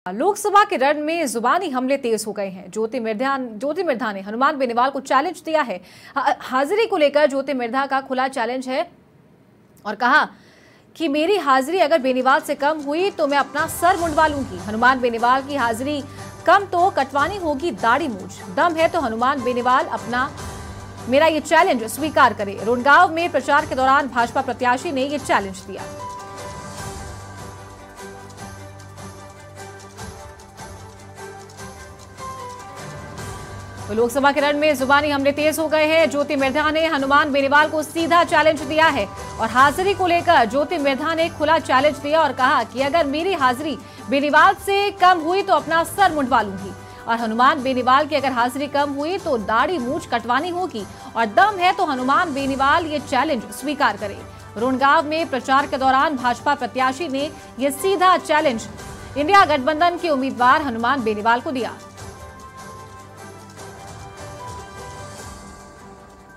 लोकसभा के रण में जुबानी हमले तेज हो गए हैं। ज्योति मिर्धा ने हनुमान बेनीवाल को चैलेंज दिया है। हाजिरी को लेकर ज्योति मिर्धा का खुला चैलेंज है और कहा कि मेरी हाजिरी अगर बेनीवाल से कम हुई तो मैं अपना सर मुंडवा लूंगी। हनुमान बेनीवाल की हाजिरी कम तो कटवानी होगी दाढ़ी मूंछ। दम है तो हनुमान बेनीवाल अपना मेरा ये चैलेंज स्वीकार करे। रोनगांव में प्रचार के दौरान भाजपा प्रत्याशी ने ये चैलेंज दिया। तो लोकसभा के रण में जुबानी हमले तेज हो गए हैं। ज्योति मिर्धा ने हनुमान बेनीवाल को सीधा चैलेंज दिया है और हाजिरी को लेकर ज्योति मिर्धा ने खुला चैलेंज दिया और कहा कि अगर मेरी हाजिरी बेनीवाल से कम हुई तो अपना सर मुंडवा लूंगी और हनुमान बेनीवाल की अगर हाजिरी कम हुई तो दाढ़ी मूंछ कटवानी होगी और दम है तो हनुमान बेनीवाल ये चैलेंज स्वीकार करे। रोनगांव में प्रचार के दौरान भाजपा प्रत्याशी ने यह सीधा चैलेंज इंडिया गठबंधन के उम्मीदवार हनुमान बेनीवाल को दिया।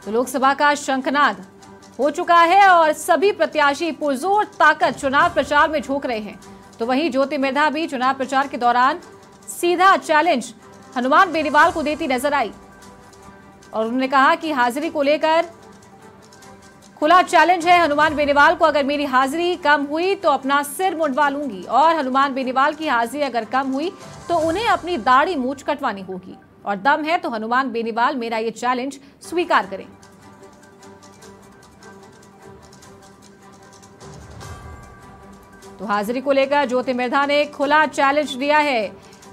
तो लोकसभा का शंखनाद हो चुका है और सभी प्रत्याशी पुरजोर ताकत चुनाव प्रचार में झोंक रहे हैं। तो वहीं ज्योति मिर्धा भी चुनाव प्रचार के दौरान सीधा चैलेंज हनुमान बेनीवाल को देती नजर आई और उन्होंने कहा कि हाजिरी को लेकर खुला चैलेंज है हनुमान बेनीवाल को, अगर मेरी हाजिरी कम हुई तो अपना सिर मुंडवा लूंगी और हनुमान बेनीवाल की हाजिरी अगर कम हुई तो उन्हें अपनी दाढ़ी मूंछ कटवानी होगी और दम है तो हनुमान बेनीवाल मेरा ये चैलेंज स्वीकार करें। तो हाजिरी को लेकर ज्योति मिर्धा ने खुला चैलेंज दिया है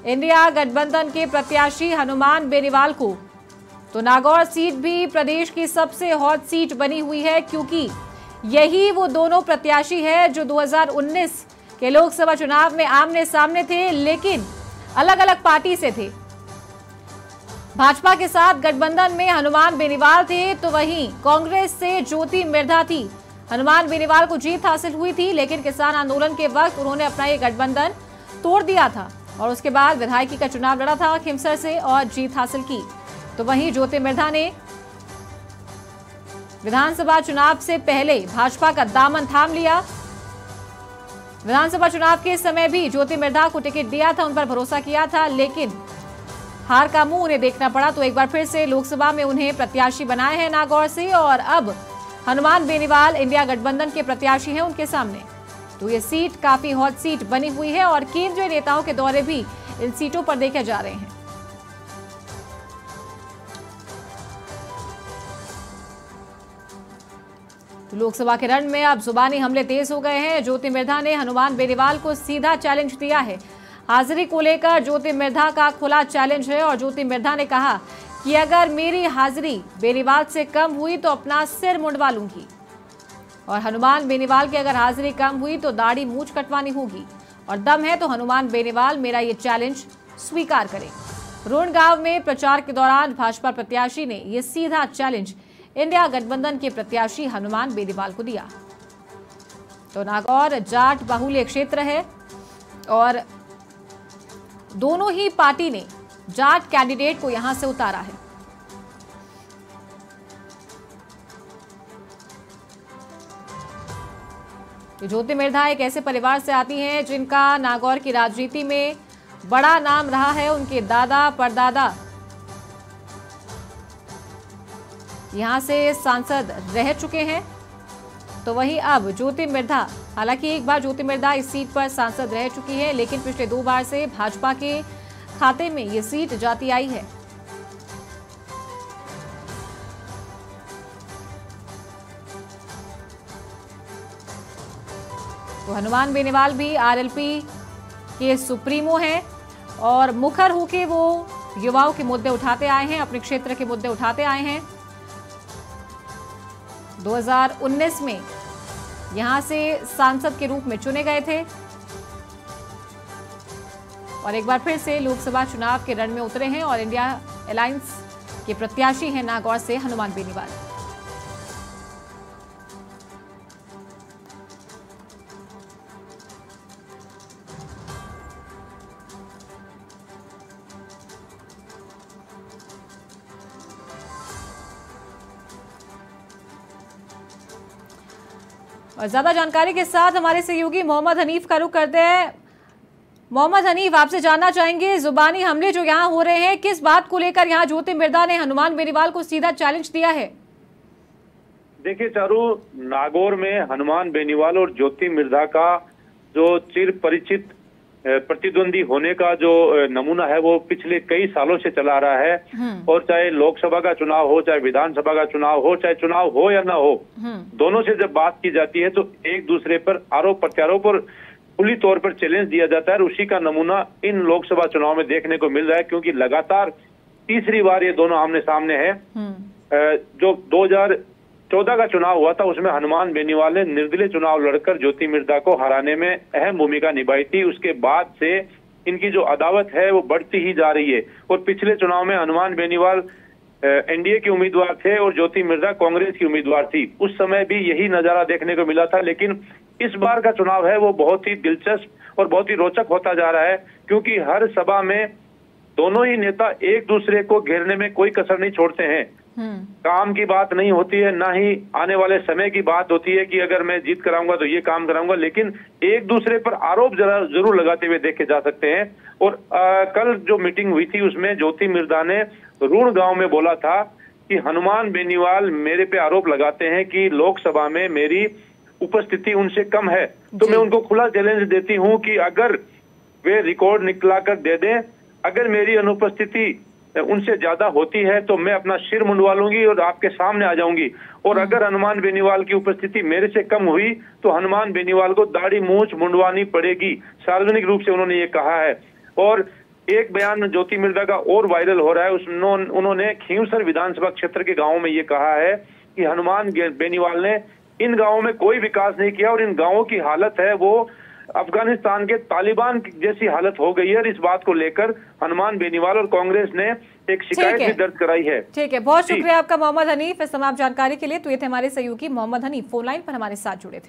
इंडिया गठबंधन के प्रत्याशी हनुमान बेनीवाल को। तो नागौर सीट भी प्रदेश की सबसे हॉट सीट बनी हुई है क्योंकि यही वो दोनों प्रत्याशी है जो 2019 के लोकसभा चुनाव में आमने सामने थे लेकिन अलग अलग पार्टी से थे। भाजपा के साथ गठबंधन में हनुमान बेनीवाल थे तो वहीं कांग्रेस से ज्योति मिर्धा थी। हनुमान बेनीवाल को जीत हासिल हुई थी लेकिन किसान आंदोलन के वक्त उन्होंने अपना ये गठबंधन तोड़ दिया था और उसके बाद विधायकी का चुनाव लड़ा था खिमसर से और जीत हासिल की। तो वहीं ज्योति मिर्धा ने विधानसभा चुनाव से पहले भाजपा का दामन थाम लिया। विधानसभा चुनाव के समय भी ज्योति मिर्धा को टिकट दिया था, उन पर भरोसा किया था लेकिन हार का मुंह उन्हें देखना पड़ा। तो एक बार फिर से लोकसभा में उन्हें प्रत्याशी बनाए हैं नागौर से और अब हनुमान बेनीवाल इंडिया गठबंधन के प्रत्याशी हैं उनके सामने। तो ये सीट काफी हॉट सीट बनी हुई है और केंद्रीय नेताओं के दौरे भी इन सीटों पर देखे जा रहे हैं। तो लोकसभा के रण में अब जुबानी हमले तेज हो गए हैं। ज्योति मिर्धा ने हनुमान बेनीवाल को सीधा चैलेंज दिया है। हाजिरी को लेकर ज्योति मिर्धा का खुला चैलेंज है और ज्योति मिर्धा ने कहा कि अगर मेरी हाजिरी बेनीवाल से कम हुई तो अपना सिर मुंडवा लूंगी और हनुमान बेनीवाल की अगर हाजिरी कम हुई तो दाढ़ी मूंछ कटवानी होगी और दम है तो हनुमान बेनीवाल मेरा ये चैलेंज स्वीकार करें। रोनगांव में प्रचार के दौरान भाजपा प्रत्याशी ने यह सीधा चैलेंज इंडिया गठबंधन के प्रत्याशी हनुमान बेनीवाल को दिया। तो नागौर जाट बाहुल्य क्षेत्र है और दोनों ही पार्टी ने जाट कैंडिडेट को यहां से उतारा है। ज्योति मिर्धा एक ऐसे परिवार से आती हैं जिनका नागौर की राजनीति में बड़ा नाम रहा है। उनके दादा परदादा यहां से सांसद रह चुके हैं। तो वहीं अब ज्योति मिर्धा, हालांकि एक बार ज्योति मिर्धा इस सीट पर सांसद रह चुकी है लेकिन पिछले 2 बार से भाजपा के खाते में ये सीट जाती आई है। तो हनुमान बेनीवाल भी आरएलपी के सुप्रीमो हैं और मुखर होकर वो युवाओं के मुद्दे उठाते आए हैं, अपने क्षेत्र के मुद्दे उठाते आए हैं। 2019 में यहां से सांसद के रूप में चुने गए थे और एक बार फिर से लोकसभा चुनाव के रण में उतरे हैं और इंडिया अलायंस के प्रत्याशी हैं नागौर से हनुमान बेनीवाल। और ज्यादा जानकारी के साथ हमारे सहयोगी मोहम्मद हनीफ का रुख करते हैं। मोहम्मद हनीफ, आपसे जानना चाहेंगे जुबानी हमले जो यहाँ हो रहे हैं, किस बात को लेकर यहाँ ज्योति मिर्धा ने हनुमान बेनीवाल को सीधा चैलेंज दिया है? देखिए चारू, नागौर में हनुमान बेनीवाल और ज्योति मिर्धा का जो चिर परिचित प्रतिद्वंदी होने का जो नमूना है वो पिछले कई सालों से चला रहा है। और चाहे लोकसभा का चुनाव हो, चाहे विधानसभा का चुनाव हो, चाहे चुनाव हो या ना हो, दोनों से जब बात की जाती है तो एक दूसरे पर आरोप प्रत्यारोप पर खुली तौर पर चैलेंज दिया जाता है। और उसी का नमूना इन लोकसभा चुनाव में देखने को मिल रहा है, क्योंकि लगातार तीसरी बार ये दोनों आमने सामने हैं। जो 2014 का चुनाव हुआ था उसमें हनुमान बेनीवाल ने निर्दलीय चुनाव लड़कर ज्योति मिर्धा को हराने में अहम भूमिका निभाई थी। उसके बाद से इनकी जो अदावत है वो बढ़ती ही जा रही है। और पिछले चुनाव में हनुमान बेनीवाल एनडीए के उम्मीदवार थे और ज्योति मिर्धा कांग्रेस की उम्मीदवार थी। उस समय भी यही नजारा देखने को मिला था। लेकिन इस बार का चुनाव है वो बहुत ही दिलचस्प और बहुत ही रोचक होता जा रहा है, क्योंकि हर सभा में दोनों ही नेता एक दूसरे को घेरने में कोई कसर नहीं छोड़ते हैं। काम की बात नहीं होती है, ना ही आने वाले समय की बात होती है कि अगर मैं जीत कराऊंगा तो ये काम कराऊंगा, लेकिन एक दूसरे पर आरोप जरूर लगाते हुए देखे जा सकते हैं। और कल जो मीटिंग हुई थी उसमें ज्योति मिर्धा ने रूण गांव में बोला था कि हनुमान बेनीवाल मेरे पे आरोप लगाते हैं कि लोकसभा में मेरी उपस्थिति उनसे कम है, तो मैं उनको खुला चैलेंज देती हूं कि अगर वे रिकॉर्ड निकला कर दे दें, अगर मेरी अनुपस्थिति उनसे ज्यादा होती है तो मैं अपना सिर मुंडवा लूंगी और आपके सामने आ जाऊंगी। और अगर हनुमान बेनीवाल की उपस्थिति मेरे से कम हुई तो हनुमान बेनीवाल को दाढ़ी मूंछ मुंडवानी पड़ेगी, सार्वजनिक रूप से उन्होंने ये कहा है। और एक बयान ज्योति मिर्धा का और वायरल हो रहा है, उन्होंने खींवसर विधानसभा क्षेत्र के गांवों में ये कहा है कि हनुमान बेनीवाल ने इन गांवों में कोई विकास नहीं किया और इन गांवों की हालत है वो अफगानिस्तान के तालिबान जैसी हालत हो गई है। और इस बात को लेकर हनुमान बेनीवाल और कांग्रेस ने एक शिकायत भी दर्ज कराई है। ठीक है, बहुत शुक्रिया आपका मोहम्मद हनीफ इस तमाम जानकारी के लिए। तो ये थे हमारे सहयोगी मोहम्मद हनीफ, फोन लाइन पर हमारे साथ जुड़े थे।